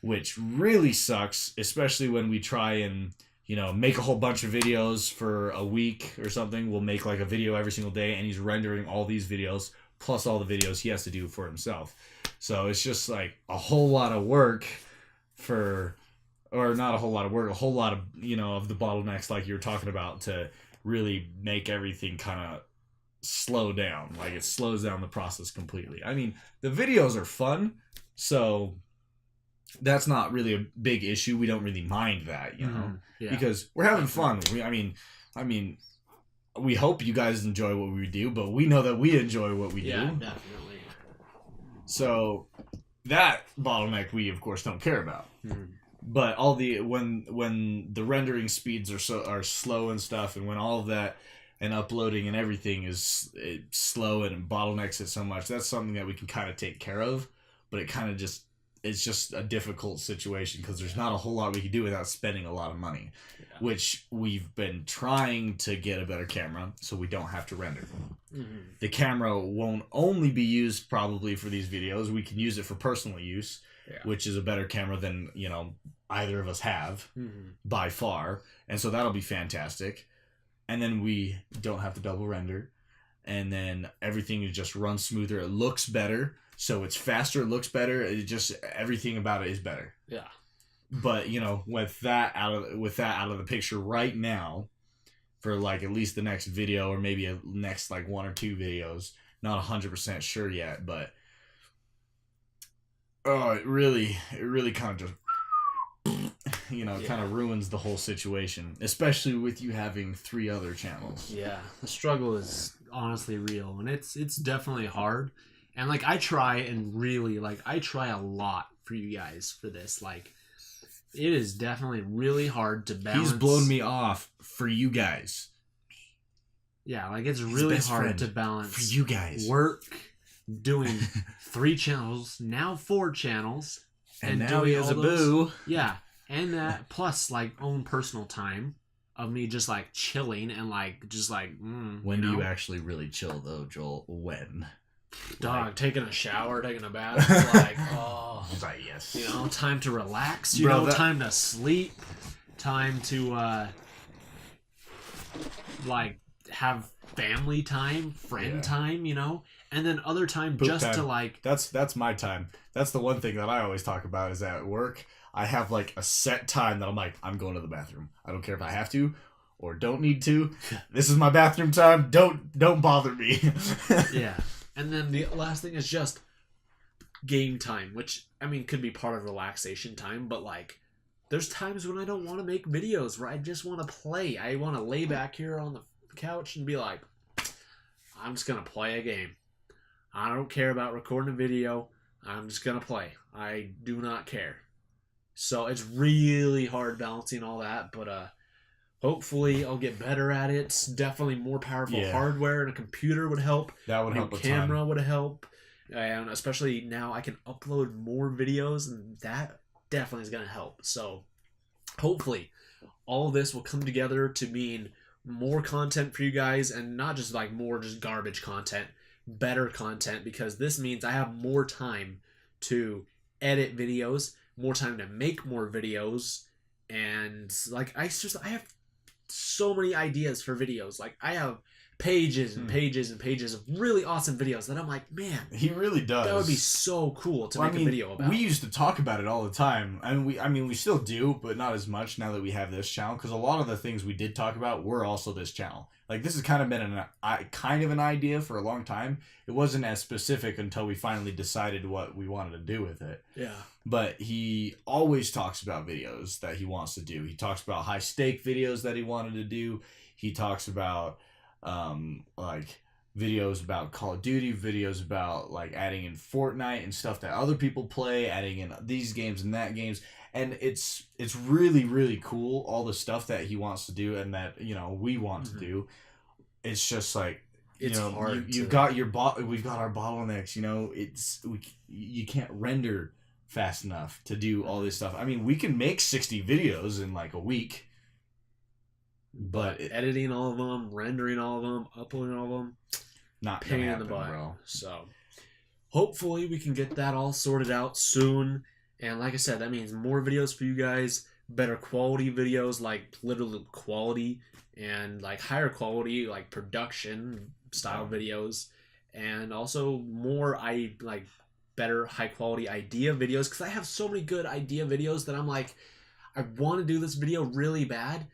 which really sucks, especially when we try and make a whole bunch of videos for a week or something. We'll make like a video every single day, and he's rendering all these videos plus all the videos he has to do for himself. So it's just like a whole lot of work or not a whole lot of work, a whole lot of of the bottlenecks like you were talking about to really make everything kind of slow down. Like it slows down the process completely. The videos are fun, so that's not really a big issue. We don't really mind that, because we're having fun. We hope you guys enjoy what we do, but we know that we enjoy what we do. Yeah, definitely. So that bottleneck we of course don't care about. Mm-hmm. But all when the rendering speeds are slow and stuff, and when all of that and uploading and everything is slow and bottlenecks it so much, that's something that we can kind of take care of. But it's just a difficult situation because there's not a whole lot we can do without spending a lot of money, which we've been trying to get a better camera so we don't have to render. Mm-hmm. The camera won't only be used probably for these videos. We can use it for personal use, which is a better camera than either of us have by far, and so that'll be fantastic. And then we don't have to double render, and then everything just runs smoother. It looks better, so it's faster. It looks better. It just everything about it is better. Yeah. But with that out of the picture right now, for like at least the next video or maybe a next like 1 or 2 videos, not 100% sure yet, but it really kind of just kind of ruins the whole situation, especially with you having 3 other channels. Yeah, the struggle is honestly real, and it's definitely hard. And like I try a lot for you guys for this. Like, it is definitely really hard to balance. He's blown me off for you guys. Yeah, like it's really best hard friend to balance for you guys. work, doing 3 channels, now 4 channels, and now doing he has a all those- boo. Yeah, and that plus like own personal time of me just like chilling and like just like When do you actually really chill though, Joel? When? dog taking a shower, taking a bath, it's like He's like, yes. you know, time to relax, Bro, that- time to sleep, time to like have family time, friend Yeah. time, you know, and then other time Poop just time. to like That's my time. That's the one thing that I always talk about is at work. I have like a set time that I'm like, I'm going to the bathroom. I don't care if I have to or don't need to. This is my bathroom time. Don't bother me. yeah. And then the last thing is just game time, which I mean could be part of relaxation time, but like there's times when I don't want to make videos where I just want to play. I want to lay back here on the couch and be like, I'm just gonna play a game. I don't care about recording a video. I'm just gonna play. I do not care. So it's really hard balancing all that, but hopefully I'll get better at it. It's definitely more powerful Yeah. hardware and a computer would help. That would New help a camera ton. would help, and especially now I can upload more videos, and that definitely is going to help. So hopefully all of this will come together to mean more content for you guys, and not just like more just garbage content, better content, because this means I have more time to edit videos, more time to make more videos, and like I have so many ideas for videos. Like I have pages and pages and pages of really awesome videos that I'm like, man, He really does. that would be so cool to Well, make a video about. We used to talk about it all the time, and we still do, but not as much now that we have this channel. Because a lot of the things we did talk about were also this channel. Like this has kind of been an idea for a long time. It wasn't as specific until we finally decided what we wanted to do with it. Yeah. But he always talks about videos that he wants to do. He talks about high stake videos that he wanted to do. He talks about like videos about Call of Duty, videos about like adding in Fortnite and stuff that other people play, adding in these games and that games. And it's really, really cool, all the stuff that he wants to do and that, you know, we want to do. It's just like, you It's know, hard you've to- got we've got our bottlenecks, you know, you can't render fast enough to do all this stuff. I mean, we can make 60 videos in like a week, but Editing all of them, rendering all of them, uploading all of them, not pain gonna in the happen, butt. bro. So hopefully we can get that all sorted out soon. And like I said, that means more videos for you guys, better quality videos, like literally quality, and like higher quality, like production style videos, and also more better high quality idea videos, because I have so many good idea videos that I'm like, I want to do this video really bad,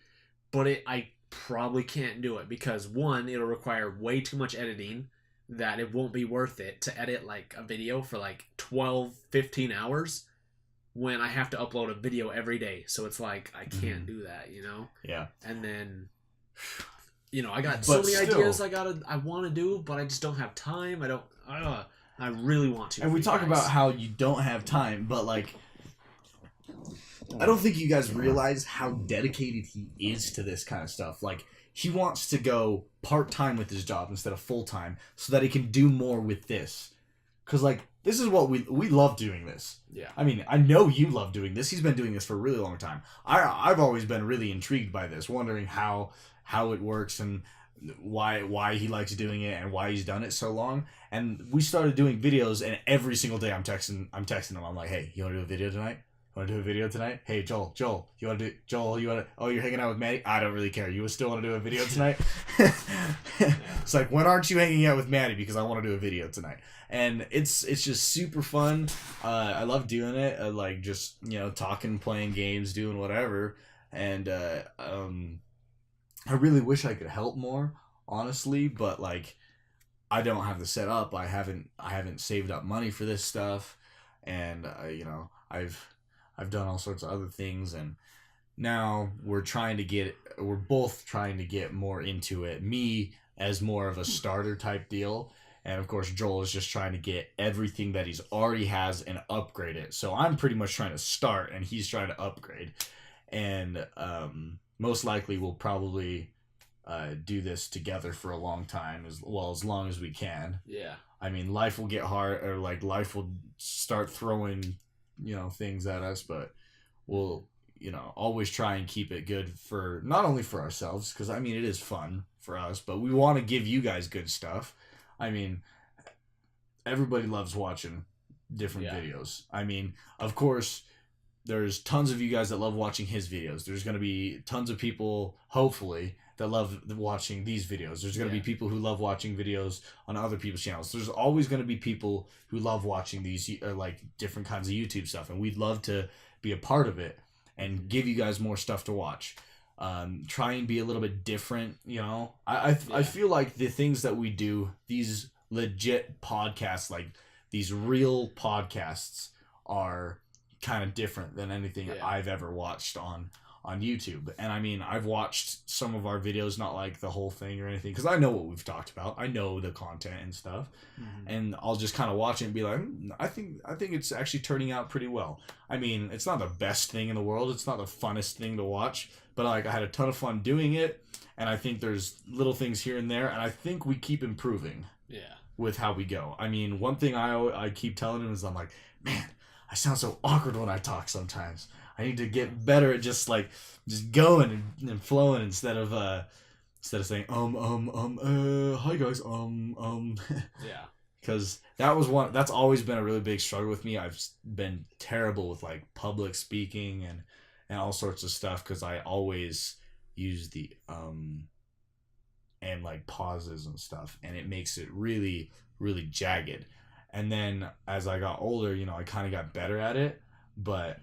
but I probably can't do it because one, it'll require way too much editing that it won't be worth it to edit like a video for like 12-15 hours when I have to upload a video every day. So it's like I can't do that, you know? Yeah. And then, you know, I got so But many still- ideas I want to do, but I just don't have time. I really want to. And for we you talk guys. about how you don't have time, but like, I don't think you guys realize how dedicated he is to this kind of stuff. Like, he wants to go part-time with his job instead of full-time so that he can do more with this. Because, like, this is what we love doing this. Yeah. I mean, I know you love doing this. He's been doing this for a really long time. I've always been really intrigued by this, wondering how it works and why he likes doing it and why he's done it so long. And we started doing videos, and every single day I'm texting him. I'm like, hey, you want to do a video tonight? Want to do a video tonight? Hey, Joel, you want to do, oh, you're hanging out with Maddie? I don't really care. You still want to do a video tonight? It's like, when aren't you hanging out with Maddie? Because I want to do a video tonight. And it's just super fun. I love doing it. I like just, you know, talking, playing games, doing whatever. And I really wish I could help more, honestly, but like, I don't have the setup. I haven't saved up money for this stuff, and you know, I've done all sorts of other things, and now we're both trying to get more into it. Me as more of a starter type deal, And of course, Joel is just trying to get everything that he's already has and upgrade it. So I'm pretty much trying to start, and he's trying to upgrade. And most likely we'll probably do this together for a long time, as long as we can. Yeah. I mean, life will get hard, or like life will start throwing, things at us, but we'll, always try and keep it good for not only for ourselves, because I mean it is fun for us, but we want to give you guys good stuff. I mean, everybody loves watching different videos. I mean, of course, there's tons of you guys that love watching his videos. There's going to be tons of people, hopefully, that love watching these videos. There's going to be people who love watching videos on other people's channels. There's always going to be people who love watching these like different kinds of YouTube stuff, and we'd love to be a part of it and give you guys more stuff to watch. Try and be a little bit different, I feel like the things that we do, these legit podcasts, like these real podcasts, are kind of different than anything I've ever watched on YouTube. And I mean, I've watched some of our videos, not like the whole thing or anything, because I know what we've talked about. I know the content and stuff, and I'll just kind of watch it and be like, I think it's actually turning out pretty well. I mean, it's not the best thing in the world. It's not the funnest thing to watch, but like I had a ton of fun doing it, and I think there's little things here and there, and I think we keep improving. Yeah. With how we go. I mean, one thing I keep telling him is I'm like, man, I sound so awkward when I talk sometimes. I need to get better at just going and flowing instead of saying hi guys Yeah. Because that's always been a really big struggle with me. I've been terrible with like public speaking and all sorts of stuff, because I always use the and like pauses and stuff, and it makes it really, really jagged. And then as I got older, I kind of got better at it, but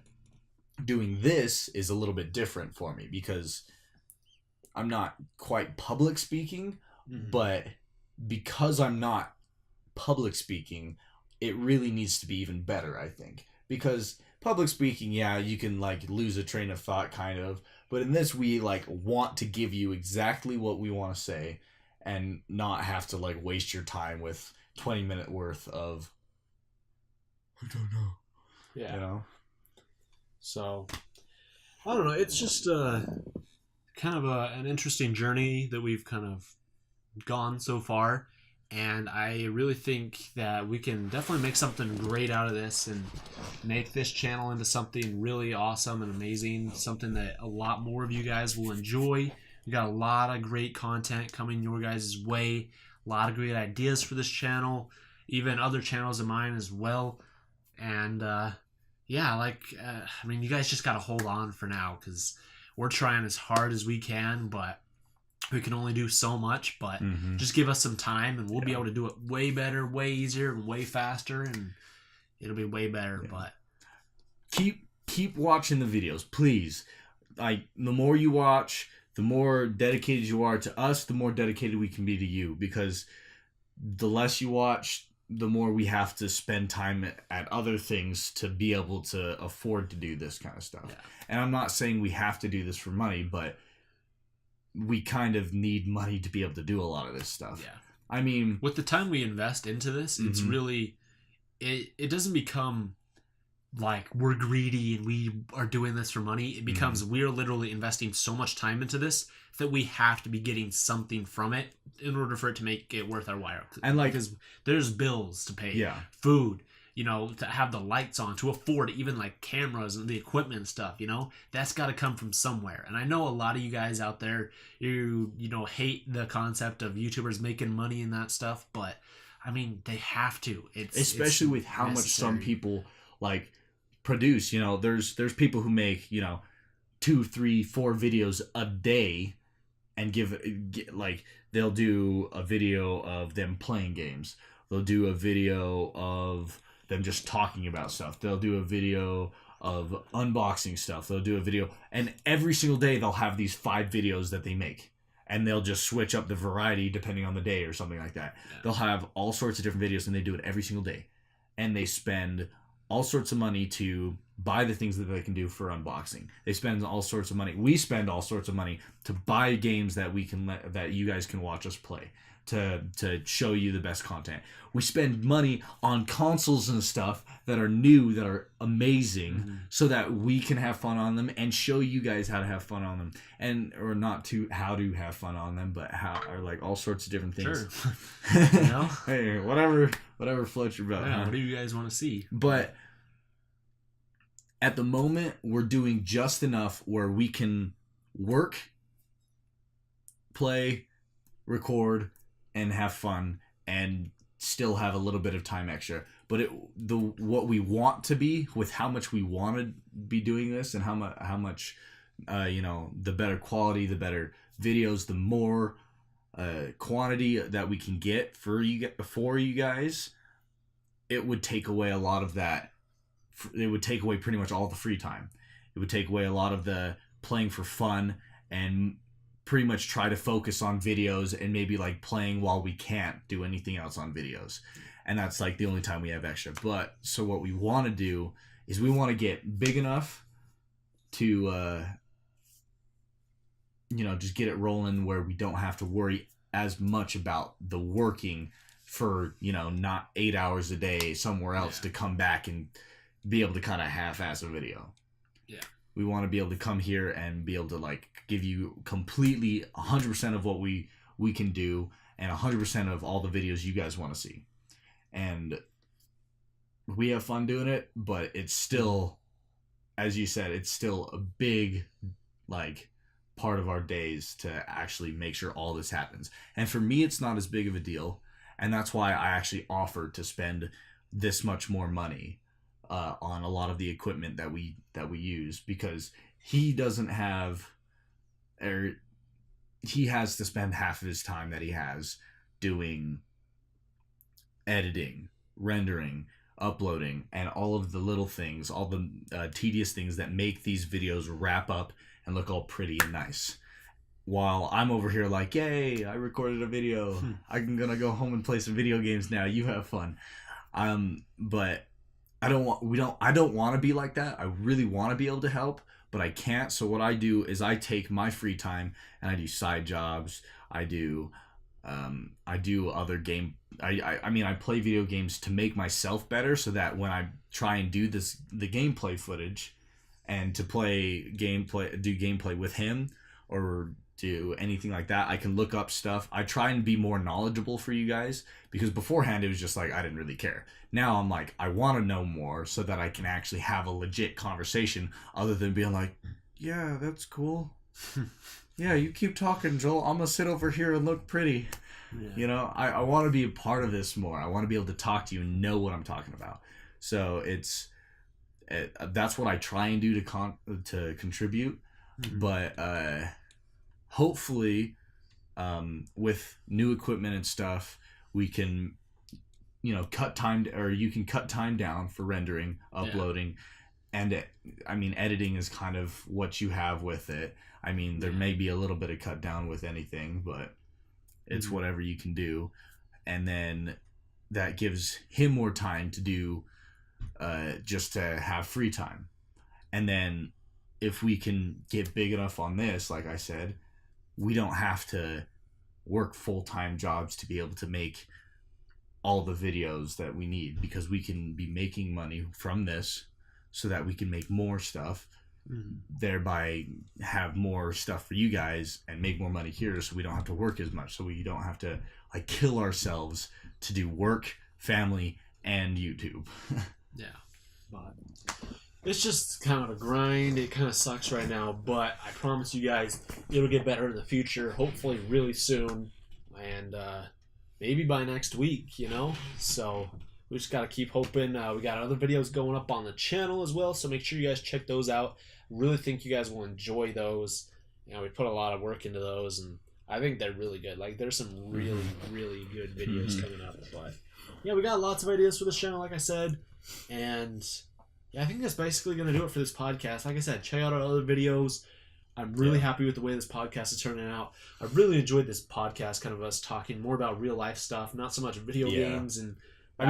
doing this is a little bit different for me because I'm not quite public speaking, but because I'm not public speaking, it really needs to be even better, I think. Because public speaking, yeah, you can like lose a train of thought kind of, but in this we like want to give you exactly what we want to say and not have to like waste your time with 20-minute worth of I don't know. Yeah. So, I don't know. It's just kind of an interesting journey that we've kind of gone so far. And I really think that we can definitely make something great out of this and make this channel into something really awesome and amazing. Something that a lot more of you guys will enjoy. We got a lot of great content coming your guys' way. A lot of great ideas for this channel. Even other channels of mine as well. And, I mean, you guys just got to hold on for now because we're trying as hard as we can, but we can only do so much. But just give us some time and we'll be able to do it way better, way easier, and way faster, and it'll be way better. Yeah. But keep watching the videos, please. Like, the more you watch, the more dedicated you are to us, the more dedicated we can be to you, because the less you watch, the more we have to spend time at other things to be able to afford to do this kind of stuff. Yeah. And I'm not saying we have to do this for money, but we kind of need money to be able to do a lot of this stuff. Yeah. I mean, with the time we invest into this, it's really, it doesn't become like we're greedy and we are doing this for money. It becomes we're literally investing so much time into this that we have to be getting something from it in order for it to make it worth our while. And like, because there's bills to pay, food, to have the lights on, to afford even like cameras and the equipment and stuff, that's got to come from somewhere. And I know a lot of you guys out there, you hate the concept of YouTubers making money and that stuff, but I mean, they have to. Especially with how much some people like produce. There's people who make 2, 3, 4 videos a day and they'll do a video of them playing games, they'll do a video of them just talking about stuff, they'll do a video of unboxing stuff, they'll do a video, and every single day they'll have these 5 videos that they make, and they'll just switch up the variety depending on the day or something like that. They'll have all sorts of different videos and they do it every single day, and they spend all sorts of money to buy the things that they can do for unboxing. They spend all sorts of money. We spend all sorts of money to buy games that we can that you guys can watch us play. to show you the best content. We spend money on consoles and stuff that are new, that are amazing, so that we can have fun on them and show you guys how to have fun on them, and or not to how to have fun on them, but how, or like all sorts of different things. Sure. You know? Hey, whatever floats your boat. Yeah, Huh? what do you guys want to see? But at the moment, we're doing just enough where we can work, play, record, and have fun, and still have a little bit of time extra. But what we want to be, with how much we want to be doing this, and how much the better quality, the better videos, the more quantity that we can get for you guys, it would take away a lot of that. It would take away pretty much all the free time. It would take away a lot of the playing for fun, and pretty much try to focus on videos and maybe like playing while we can't do anything else on videos. And that's like the only time we have extra. But so what we want to do is we want to get big enough to just get it rolling where we don't have to worry as much about the working for not 8 hours a day somewhere else to come back and be able to kind of half-ass a video. Yeah. We want to be able to come here and be able to like give you completely 100% of what we can do, and 100% of all the videos you guys want to see. And we have fun doing it, but it's still, as you said, it's still a big like part of our days to actually make sure all this happens. And for me, it's not as big of a deal, and that's why I actually offered to spend this much more money on a lot of the equipment that we use, because he doesn't have, or he has to spend half of his time that he has doing editing, rendering, uploading, and all of the little things, all the tedious things that make these videos wrap up and look all pretty and nice. While I'm over here like, yay, I recorded a video. I'm gonna go home and play some video games now. You have fun. But I don't want to be like that. I really want to be able to help, but I can't. So what I do is I take my free time and I do side jobs. I do other game. I play video games to make myself better, so that when I try and do the gameplay footage, and to do gameplay with him or do anything like that, I can look up stuff. I try and be more knowledgeable for you guys, because beforehand it was just like I didn't really care. Now I'm like, I want to know more so that I can actually have a legit conversation, other than being like, yeah, that's cool. Yeah, you keep talking, Joel. I'm gonna sit over here and look pretty. Yeah. I want to be a part of this more. I want to be able to talk to you and know what I'm talking about. So that's what I try and do to contribute. Mm-hmm. But hopefully, with new equipment and stuff, we can, cut time, or you can cut time down for rendering, uploading, and editing is kind of what you have with it. There may be a little bit of cut down with anything, but it's whatever you can do. And then that gives him more time to do, just to have free time. And then if we can get big enough on this, like I said, we don't have to work full-time jobs to be able to make all the videos that we need, because we can be making money from this so that we can make more stuff, thereby have more stuff for you guys and make more money here, so we don't have to work as much, so we don't have to like kill ourselves to do work, family, and YouTube. Yeah, but it's just kind of a grind. It kind of sucks right now, but I promise you guys it'll get better in the future, hopefully really soon, and maybe by next week, so we just got to keep hoping. We got other videos going up on the channel as well, so make sure you guys check those out. Really think you guys will enjoy those. We put a lot of work into those, and I think they're really good. Like, there's some really, really good videos coming up. But yeah, we got lots of ideas for this channel, like I said, and yeah, I think that's basically going to do it for this podcast. Like I said, check out our other videos. I'm really happy with the way this podcast is turning out. I really enjoyed this podcast, kind of us talking more about real life stuff, not so much video games and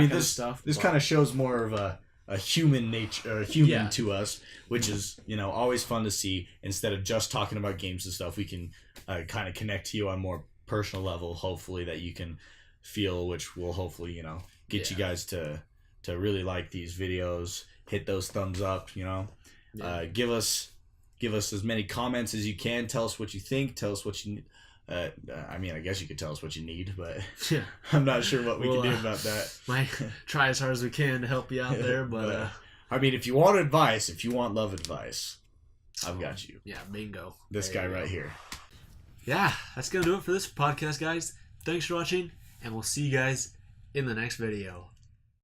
this stuff. This kind of shows more of a human nature, to us, which is always fun to see. Instead of just talking about games and stuff, we can kind of connect to you on more personal level, hopefully, that you can feel, which will hopefully, you know, get you guys to really like these videos. Hit those thumbs up, you know. Yeah. Give us as many comments as you can. Tell us what you think. Tell us what you I mean, I guess you could tell us what you need, but Yeah. I'm not sure what we can do about that. Might try as hard as we can to help you out there, but I mean, if you want advice, if you want love advice, I've got you. yeah, bingo. This There guy you right go. here. Yeah, that's gonna do it for this podcast, guys. Thanks for watching, and we'll see you guys in the next video.